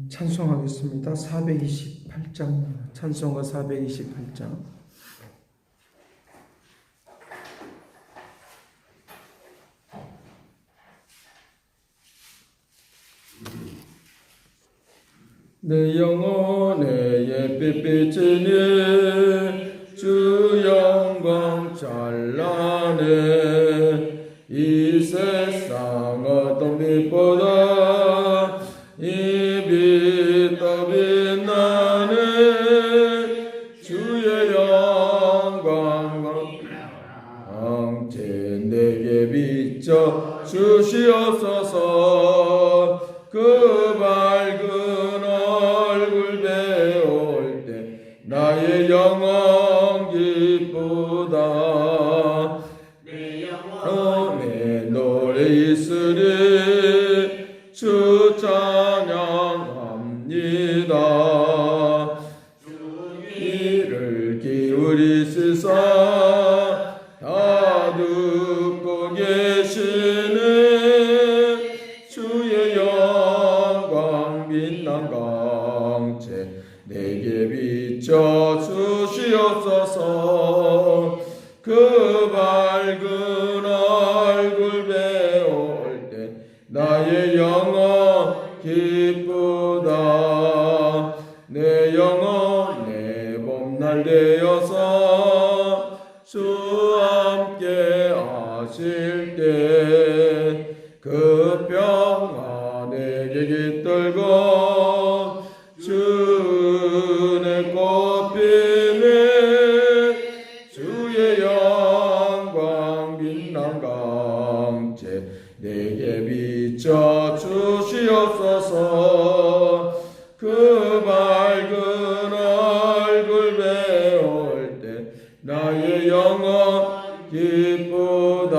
찬송하겠습니다. 428장, 찬송가 428장. 내 영혼의 햇빛 비치니 주 영광 찬란해. 이 세상 어떤 빛보다 이 빛 더 빛나네. 주의 영광 왕제 내게 비춰 주시옵소서. 그 밝은 얼굴 배울 때 나의 영혼 기쁘다. 내 영혼에 노래 있으리 주 찬양합니다. 귀를 기울이시사 다 듣고 계시네. 주의 영광 빛난 광채 내게 비춰 주시옵소서. 그 밝은 얼굴 배울 때 나의 영혼 기쁘다. 내 영혼의 봄날 되어서 주 함께 하실 때 그 평화 내게 깃들고 주의 꽃 피네. 주의 영광 빛난 광채 내게 비춰 주시옵소서. 그 밝은 얼굴 배울 때 나의 영혼 기쁘다.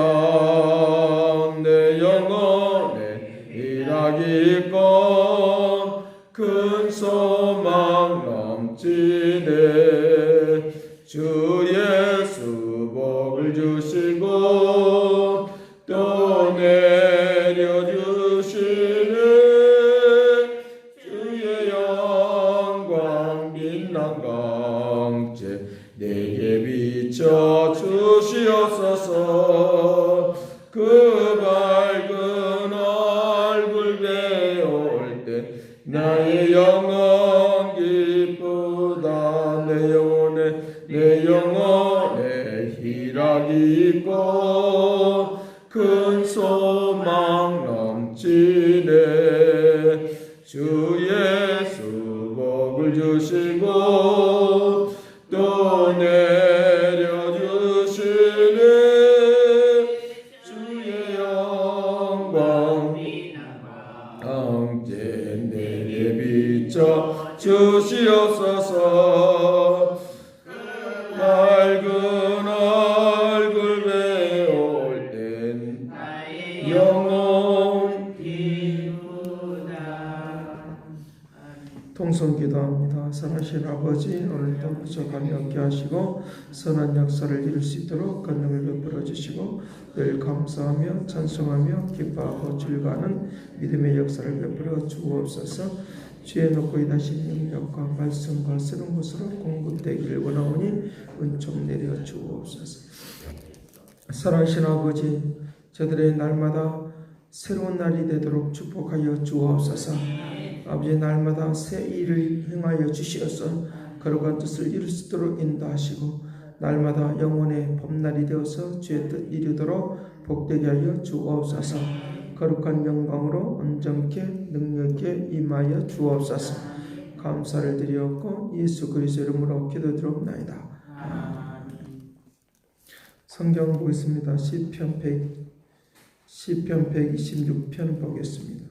내 영혼에 희락이 있고 큰 소망 넘치네. 주 예수 복을 주시고 또 내려주시네. 주의 영광 빛난 광채 내게 비춰 주시옵소서. 그 밝은 얼굴 배울 때 나의 영혼 기쁘다. 내 영혼에 희락이 있고 큰 소망 넘치네. 주 예수 복을 주시고 또 내려주시네. 주의 영광 광채 내게 비춰 주시옵소서. 밝은 얼굴 배울 땐 영혼 기쁘다. 통성 기도합니다. 사랑하신 아버지, 오늘도 부족함이 없게 하시고 선한 역사를 이룰 수 있도록 권능을 베풀어 주시고 늘 감사하며 찬송하며 기뻐하고 즐거워하는 믿음의 역사를 베풀어 주옵소서. 주의 높고 이다신 능력과 말씀과 쓰는 것으로 공급되기를 원하오니 은총 내려 주옵소서. 사랑하신 아버지, 저들의 날마다 새로운 날이 되도록 축복하여 주옵소서. 아버지, 날마다 새 일을 행하여 주시어서 거룩한 뜻을 이룰 수 있도록 인도하시고 날마다 영혼의 봄날이 되어서 주의 뜻 이루도록 복되게 하여 주옵소서. 거룩한 영광으로 온전케 능력있게 임하여 주옵소서. 감사를 드리옵고 예수 그리스도 이름으로 기도드리옵나이다. 성경 보겠습니다. 시편 126편 보겠습니다.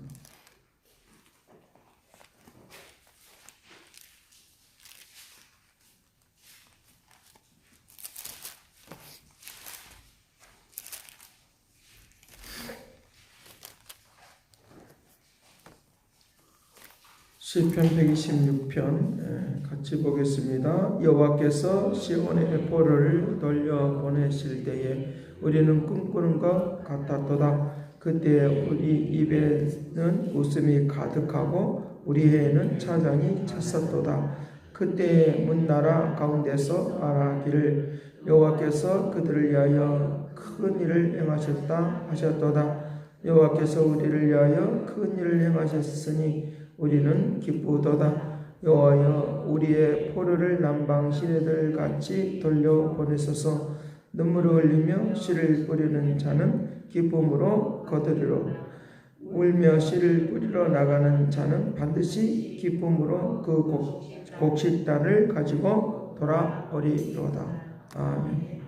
시편 126편 같이 보겠습니다. 여호와께서 시온의 포로를 돌려 보내실 때에 우리는 꿈꾸는 것 같았도다. 그때 우리 입에는 웃음이 가득하고 우리 혀에는 찬양이 찼었도다. 그때 문나라 가운데서 말하기를 여호와께서 그들을 위하여 큰 일을 행하셨다 하셨도다. 여호와께서 우리를 위하여 큰 일을 행하셨으니 우리는 기쁘도다. 여호와여 우리의 포로를 남방 시내들 같이 돌려보내소서. 눈물을 흘리며 씨를 뿌리는 자는 기쁨으로 거두리로 울며 씨를 뿌리러 나가는 자는 반드시 기쁨으로 그 곡식단을 가지고 돌아오리로다. 아멘.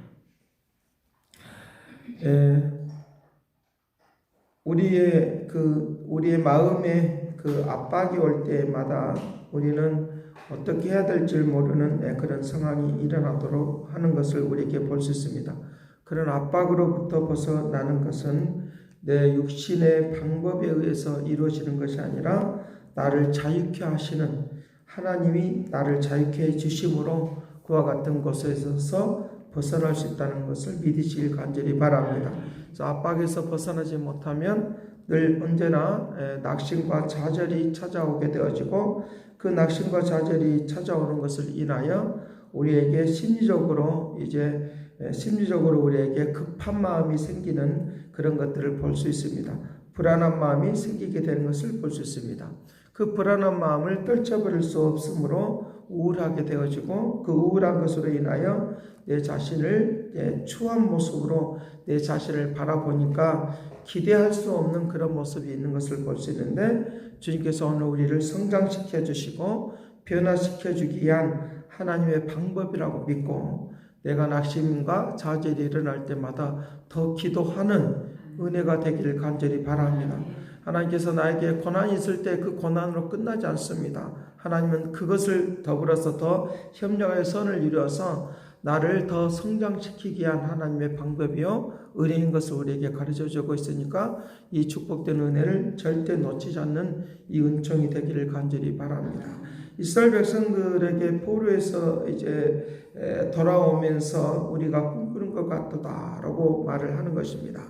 우리의 마음에 그 압박이 올 때마다 우리는 어떻게 해야 될지 모르는 그런 상황이 일어나도록 하는 것을 우리에게 볼 수 있습니다. 그런 압박으로부터 벗어나는 것은 내 육신의 방법에 의해서 이루어지는 것이 아니라 나를 자유케 하시는 하나님이 나를 자유케 해 주심으로 그와 같은 곳에서 벗어날 수 있다는 것을 믿으시길 간절히 바랍니다. 그래서 압박에서 벗어나지 못하면 늘 언제나 낙심과 좌절이 찾아오게 되어지고 그 낙심과 좌절이 찾아오는 것을 인하여 우리에게 심리적으로 우리에게 급한 마음이 생기는 그런 것들을 볼 수 있습니다. 불안한 마음이 생기게 되는 것을 볼 수 있습니다. 그 불안한 마음을 떨쳐버릴 수 없으므로 우울하게 되어지고 그 우울한 것으로 인하여 내 자신을 추한 모습으로 내 자신을 바라보니까 기대할 수 없는 그런 모습이 있는 것을 볼 수 있는데 주님께서 오늘 우리를 성장시켜 주시고 변화시켜 주기 위한 하나님의 방법이라고 믿고 내가 낙심과 좌절이 일어날 때마다 더 기도하는 은혜가 되기를 간절히 바랍니다. 하나님께서 나에게 고난이 있을 때 그 고난으로 끝나지 않습니다. 하나님은 그것을 더불어서 더 협력의 선을 이루어서 나를 더 성장시키기 위한 하나님의 방법이요 은혜인 것을 우리에게 가르쳐주고 있으니까 이 축복된 은혜를 절대 놓치지 않는 이 은총이 되기를 간절히 바랍니다. 이스라엘 백성들에게 포로에서 돌아오면서 우리가 꿈꾸는 것 같다라고 말을 하는 것입니다.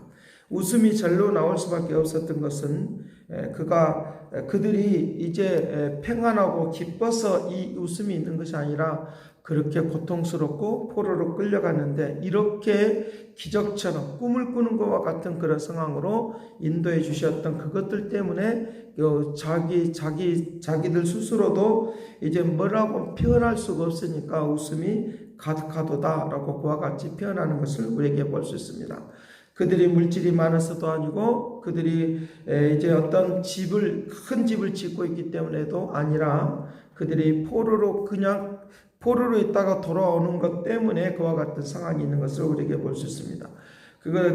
웃음이 절로 나올 수밖에 없었던 것은 그들이 이제 평안하고 기뻐서 이 웃음이 있는 것이 아니라 그렇게 고통스럽고 포로로 끌려갔는데 이렇게 기적처럼 꿈을 꾸는 것과 같은 그런 상황으로 인도해 주셨던 그것들 때문에 자기들 스스로도 이제 뭐라고 표현할 수가 없으니까 웃음이 가득하도다라고 그와 같이 표현하는 것을 우리에게 볼 수 있습니다. 그들이 물질이 많아서도 아니고 그들이 이제 어떤 큰 집을 짓고 있기 때문에도 아니라 그들이 포로로 있다가 돌아오는 것 때문에 그와 같은 상황이 있는 것을 우리에게 볼 수 있습니다.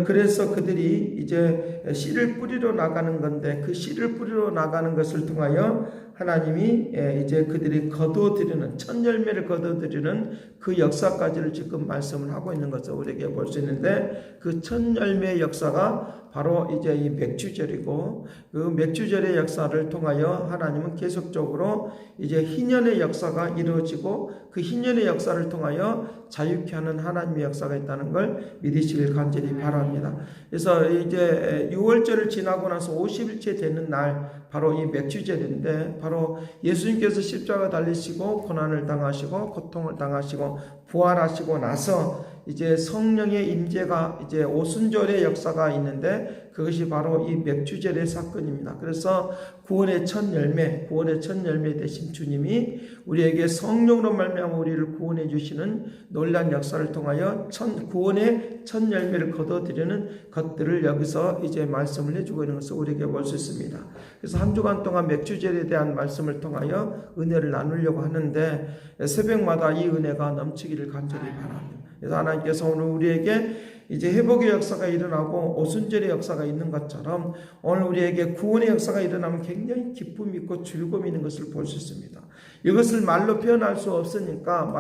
그래서 그들이 이제 씨를 뿌리러 나가는 건데 그 씨를 뿌리러 나가는 것을 통하여 하나님이 이제 그들이 거두어들이는 첫 열매를 거두어들이는 그 역사까지를 지금 말씀을 하고 있는 것을 우리에게 볼 수 있는데 그 첫 열매의 역사가 바로 이제 이 맥주절이고 그 맥주절의 역사를 통하여 하나님은 계속적으로 이제 희년의 역사가 이루어지고 그 희년의 역사를 통하여 자유케 하는 하나님의 역사가 있다는 걸 믿으시길 간절히 바랍니다. 그래서 이제 6월절을 지나고 나서 50일째 되는 날 바로 이 맥주절인데 바로 예수님께서 십자가 달리시고 고난을 당하시고 고통을 당하시고 부활하시고 나서 이제 성령의 임재가 이제 오순절의 역사가 있는데 그것이 바로 이 맥주절의 사건입니다. 그래서 구원의 첫 열매 되신 주님이 우리에게 성령으로 말미암아 우리를 구원해 주시는 놀라운 역사를 통하여 구원의 첫 열매를 거둬들이는 것들을 여기서 이제 말씀을 해주고 있는 것을 우리에게 볼 수 있습니다. 그래서 한 주간 동안 맥주절에 대한 말씀을 통하여 은혜를 나누려고 하는데 새벽마다 이 은혜가 넘치기를 간절히 바랍니다. 그래서 하나님께서 오늘 우리에게 이제 회복의 역사가 일어나고 오순절의 역사가 있는 것처럼 오늘 우리에게 구원의 역사가 일어나면 굉장히 기쁨이 있고 즐거움이 있는 것을 볼 수 있습니다. 이것을 말로 표현할 수 없으니까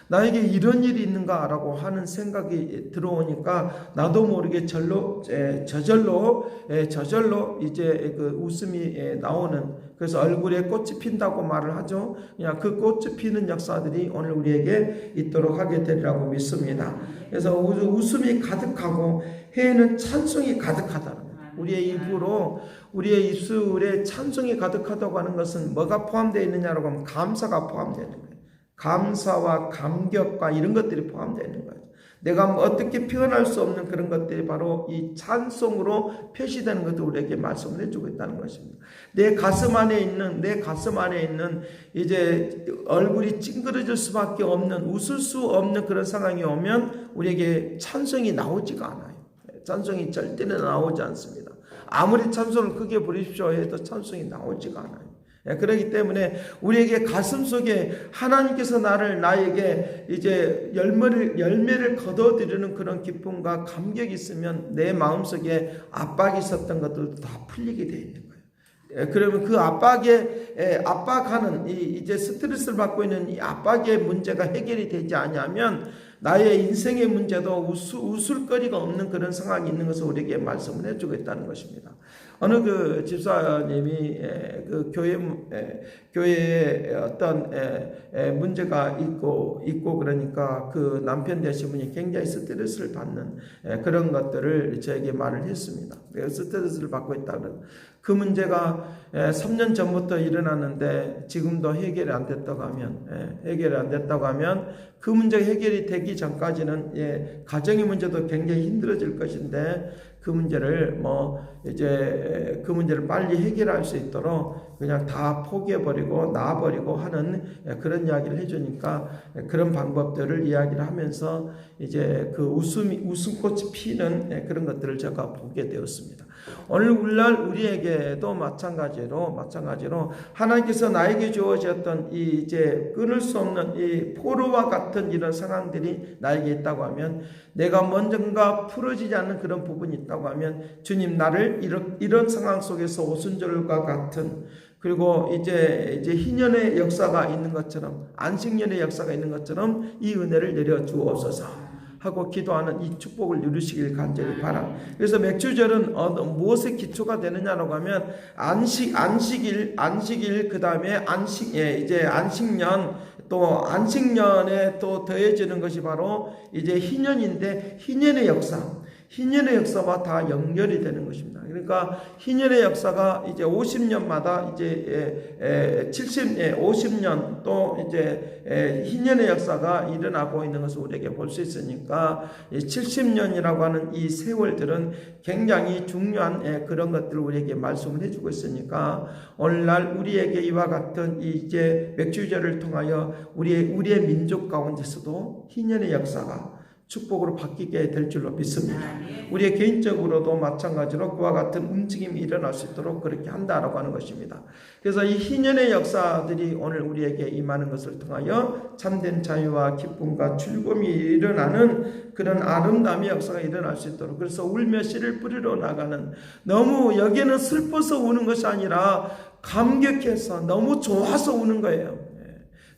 나에게 이런 일이 있는가라고 하는 생각이 들어오니까 나도 모르게 저절로 이제 그 웃음이 나오는, 그래서 얼굴에 꽃이 핀다고 말을 하죠. 그냥 그 꽃이 피는 역사들이 오늘 우리에게 있도록 하게 되리라고 믿습니다. 그래서 웃음이 가득하고 해에는 찬송이 가득하다는 거예요. 우리의 입으로 우리의 입술에 찬송이 가득하다고 하는 것은 뭐가 포함되어 있느냐라고 하면 감사가 포함되어 있는 거예요. 감사와 감격과 이런 것들이 포함되어 있는 거예요. 내가 어떻게 표현할 수 없는 그런 것들이 바로 이 찬송으로 표시되는 것도 우리에게 말씀을 해주고 있다는 것입니다. 내 가슴 안에 있는 이제 얼굴이 찡그러질 수밖에 없는, 웃을 수 없는 그런 상황이 오면 우리에게 찬송이 나오지가 않아요. 찬송이 절대로 나오지 않습니다. 아무리 찬송을 크게 부르십시오 해도 찬송이 나오지가 않아요. 그렇기 때문에 우리에게 가슴 속에 하나님께서 나에게 이제 열매를 거둬들이는 그런 기쁨과 감격이 있으면 내 마음속에 압박이 있었던 것들도 다 풀리게 되어 있는 거예요. 그러면 그 압박하는 이제 스트레스를 받고 있는 이 압박의 문제가 해결이 되지 않으면 나의 인생의 문제도 웃을거리가 없는 그런 상황이 있는 것을 우리에게 말씀을 해주고 있다는 것입니다. 어느 그 집사님이 그 교회에 어떤 문제가 있고 그러니까 그 남편 되신 분이 굉장히 스트레스를 받는 그런 것들을 저에게 말을 했습니다. 스트레스를 받고 있다는 그 문제가 3년 전부터 일어났는데 지금도 해결이 안 됐다고 하면 그 문제가 해결이 되기 전까지는 가정의 문제도 굉장히 힘들어질 것인데 그 문제를 그 문제를 빨리 해결할 수 있도록 그냥 다 포기해버리고 놔버리고 하는 그런 이야기를 해주니까 그런 방법들을 이야기를 하면서 이제 그 웃음꽃이 피는 그런 것들을 제가 보게 되었습니다. 오늘날 우리에게도 마찬가지로 하나님께서 나에게 주어졌던 이 이제 끊을 수 없는 이 포로와 같은 이런 상황들이 나에게 있다고 하면 내가 뭔가 풀어지지 않는 그런 부분이 있다고 하면 주님 나를 이런 상황 속에서 오순절과 같은 그리고 이제 희년의 역사가 있는 것처럼 안식년의 역사가 있는 것처럼 이 은혜를 내려 주옵소서 하고 기도하는 이 축복을 누리시길 간절히 바랍니다. 그래서 맥주절은 무엇의 기초가 되느냐라고 하면 안식일 그 다음에 이제 안식년 또 안식년에 또 더해지는 것이 바로 이제 희년인데 희년의 역사와 다 연결이 되는 것입니다. 그러니까 희년의 역사가 이제 50년마다 이제 50년 또 이제 희년의 역사가 일어나고 있는 것을 우리에게 볼 수 있으니까 70년이라고 하는 이 세월들은 굉장히 중요한 그런 것들을 우리에게 말씀을 해주고 있으니까 오늘날 우리에게 이와 같은 이제 맥주절을 통하여 우리의 민족 가운데서도 희년의 역사가 축복으로 바뀌게 될 줄로 믿습니다. 우리의 개인적으로도 마찬가지로 그와 같은 움직임이 일어날 수 있도록 그렇게 한다라고 하는 것입니다. 그래서 이 희년의 역사들이 오늘 우리에게 임하는 것을 통하여 참된 자유와 기쁨과 즐거움이 일어나는 그런 아름다움의 역사가 일어날 수 있도록 그래서 울며 씨를 뿌리러 나가는 너무 여기는 슬퍼서 우는 것이 아니라 감격해서 너무 좋아서 우는 거예요.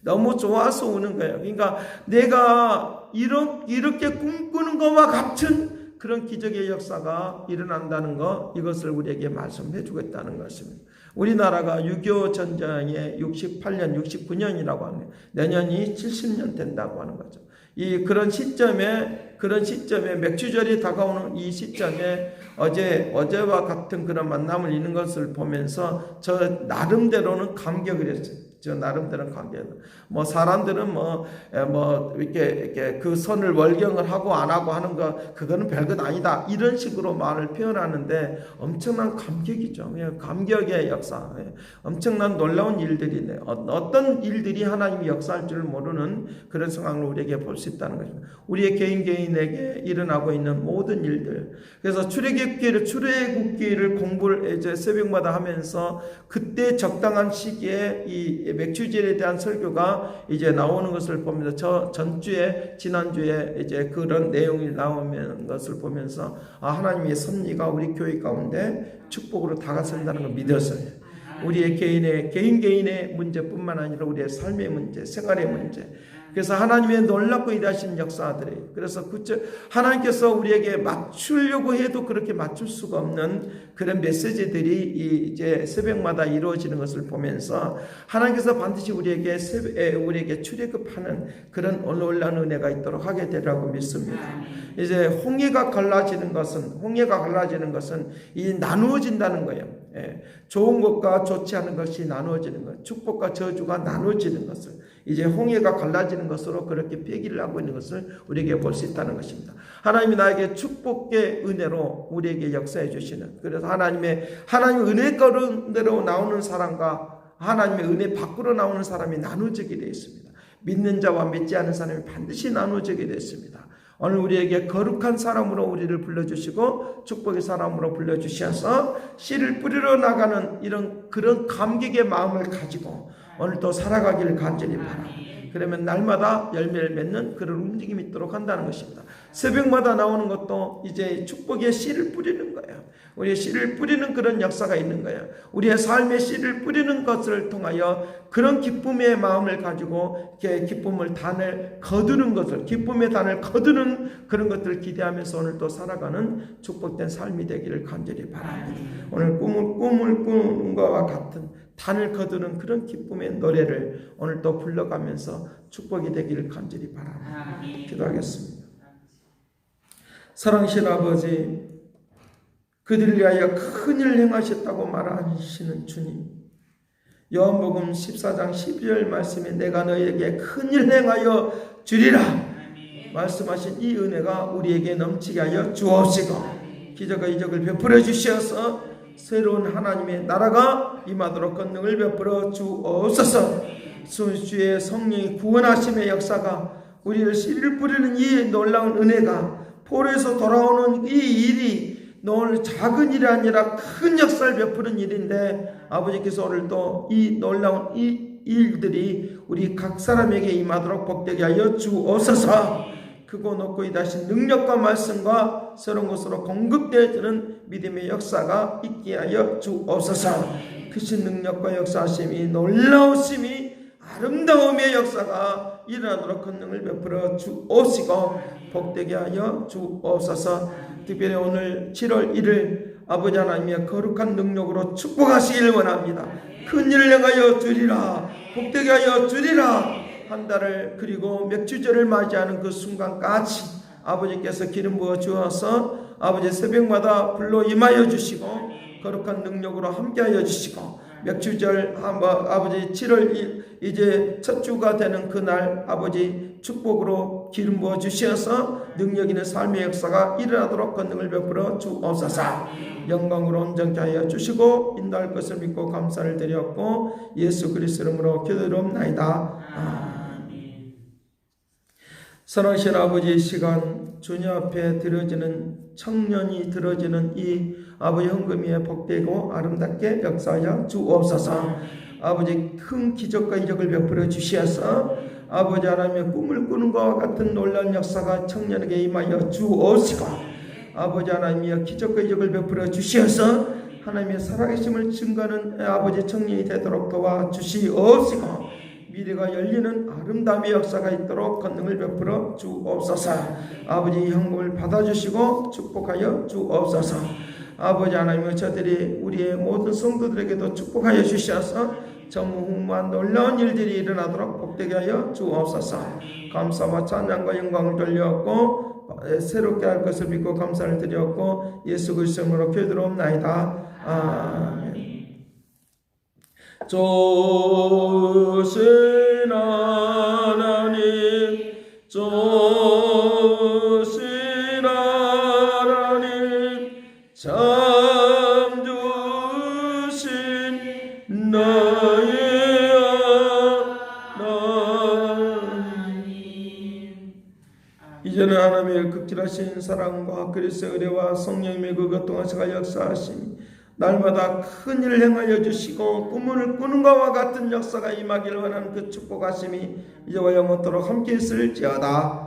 너무 좋아서 우는 거예요. 그러니까 내가 이렇게 꿈꾸는 것과 같은 그런 기적의 역사가 일어난다는 것 이것을 우리에게 말씀해 주겠다는 것입니다. 우리나라가 6.25 전쟁에 68년, 69년이라고 합니다. 내년이 70년 된다고 하는 거죠. 그런 시점에 맥주절이 다가오는 이 시점에 어제와 같은 그런 만남을 있는 것을 보면서 저 나름대로는 감격을 했어요. 사람들은 이렇게 그 선을 월경을 하고 안 하고 하는 거 그거는 별것 아니다 이런 식으로 말을 표현하는데 엄청난 감격이죠. 감격의 역사, 엄청난 놀라운 일들이네. 어떤 일들이 하나님이 역사할 줄 모르는 그런 상황을 우리에게 볼 수 있다는 것입니다. 우리의 개인에게 일어나고 있는 모든 일들. 그래서 출애굽기를 공부를 이제 새벽마다 하면서 그때 적당한 시기에 이 맥주절에 대한 설교가 이제 나오는 것을 보면서 지난주에 이제 그런 내용이 나오는 것을 보면서 하나님의 섭리가 우리 교회 가운데 축복으로 다가선다는 걸 믿었어요. 우리의 개인의 문제뿐만 아니라 우리의 삶의 문제, 생활의 문제, 그래서 하나님의 놀랍고 위대하신 역사들이, 그래서 하나님께서 우리에게 맞추려고 해도 그렇게 맞출 수가 없는 그런 메시지들이 이제 새벽마다 이루어지는 것을 보면서 하나님께서 반드시 우리에게 출애굽하는 그런 놀라운 은혜가 있도록 하게 되리라고 믿습니다. 이제 홍해가 갈라지는 것은 이 나누어진다는 거예요. 좋은 것과 좋지 않은 것이 나누어지는 것, 축복과 저주가 나누어지는 것을 이제 홍해가 갈라지는 것으로 그렇게 표기를 하고 있는 것을 우리에게 볼 수 있다는 것입니다. 하나님이 나에게 축복의 은혜로 우리에게 역사해 주시는, 그래서 하나님의 은혜 가운데로 나오는 사람과 하나님의 은혜 밖으로 나오는 사람이 나누어지게 되어 있습니다. 믿는 자와 믿지 않는 사람이 반드시 나누어지게 되어 있습니다. 오늘 우리에게 거룩한 사람으로 우리를 불러주시고 축복의 사람으로 불러주셔서 씨를 뿌리러 나가는 그런 감격의 마음을 가지고 오늘도 살아가기를 간절히 바랍니다. 그러면 날마다 열매를 맺는 그런 움직임이 있도록 한다는 것입니다. 새벽마다 나오는 것도 이제 축복의 씨를 뿌리는 거예요. 우리의 씨를 뿌리는 그런 역사가 있는 거예요. 우리의 삶의 씨를 뿌리는 것을 통하여 그런 기쁨의 마음을 가지고 기쁨의 단을 거두는 그런 것들을 기대하면서 오늘 또 살아가는 축복된 삶이 되기를 간절히 바랍니다. 오늘 꿈을 꾸는 것과 같은 단을 거두는 그런 기쁨의 노래를 오늘 또 불러가면서 축복이 되기를 간절히 바랍니다. 기도하겠습니다. 사랑하신 아버지, 그들을 위하여 큰 일을 행하셨다고 말하시는 주님, 요한복음 14장 12절 말씀에 내가 너희에게 큰 일을 행하여 주리라 말씀하신 이 은혜가 우리에게 넘치게 하여 주옵시고 기적과 이적을 베풀어 주시어서 새로운 하나님의 나라가 임하도록 권능을 베풀어 주옵소서. 주의 성령의 구원하심의 역사가 우리를 씨를 뿌리는 이 놀라운 은혜가 포로에서 돌아오는 이 일이 오늘 작은 일이 아니라 큰 역사를 베푸는 일인데 아버지께서 오늘 또 이 놀라운 이 일들이 우리 각 사람에게 임하도록 복되게 하여 주옵소서. 크고 높고 이다신 능력과 말씀과 새로운 것으로 공급되어지는 믿음의 역사가 있게 하여 주옵소서. 크신 능력과 역사하심이 놀라우심이 아름다움의 역사가 일어나도록 권능을 베풀어 주옵시고 복되게 하여 주옵소서. 특별히 오늘 7월 1일 아버지 하나님의 거룩한 능력으로 축복하시길 원합니다. 큰 일을 행하여 주리라, 복되게 하여 주리라. 한 달을 그리고 맥주절을 맞이하는 그 순간까지 아버지께서 기름 부어 주어서 아버지 새벽마다 불러 임하여 주시고 거룩한 능력으로 함께하여 주시고 맥주절 아버지 7월 이제 첫 주가 되는 그날 아버지 축복으로 기름 부어 주셔서 능력 있는 삶의 역사가 일어나도록 권능을 베풀어 주옵소서. 영광으로 온전케 하여 주시고 인도할 것을 믿고 감사를 드렸고 예수 그리스도 이름으로 기도드리옵나이다. 아멘. 선하신 아버지의 시간 주님 앞에 드려지는 청년이 드려지는 이 아버지 헌금이 복되고 아름답게 역사하여 주옵소서. 아버지 큰 기적과 이적을 베풀어 주시어서 아버지 하나님의 꿈을 꾸는 것과 같은 놀라운 역사가 청년에게 임하여 주옵시고 아버지 하나님의 기적과 이적을 베풀어 주시어서 하나님의 살아계심을 증거하는 아버지 청년이 되도록 도와주시옵시고 미래가 열리는 아름다움의 역사가 있도록 권능을 베풀어 주옵소서. 아버지 이 헌금을 받아주시고 축복하여 주옵소서. 아버지 하나님의 저들이 우리의 모든 성도들에게도 축복하여 주셔서 전무후무한 놀라운 일들이 일어나도록 복되게 하여 주옵소서. 감사와 찬양과 영광을 돌렸고 새롭게 할 것을 믿고 감사를 드렸고 예수 그리스도의 이름으로 기도드리옵나이다. 아멘. 조신 하나님, 조신 하나님, 참 주신 나의 하나님. 이제는 하나님의 극진하신 사랑과 그리스도의 의뢰와 성령님의 그 동안시가 역사하시니 날마다 큰 일을 행하여 주시고 꿈을 꾸는 것과 같은 역사가 임하기를 원하는 그 축복하심이 이제와 영원토록 함께 있을지어다.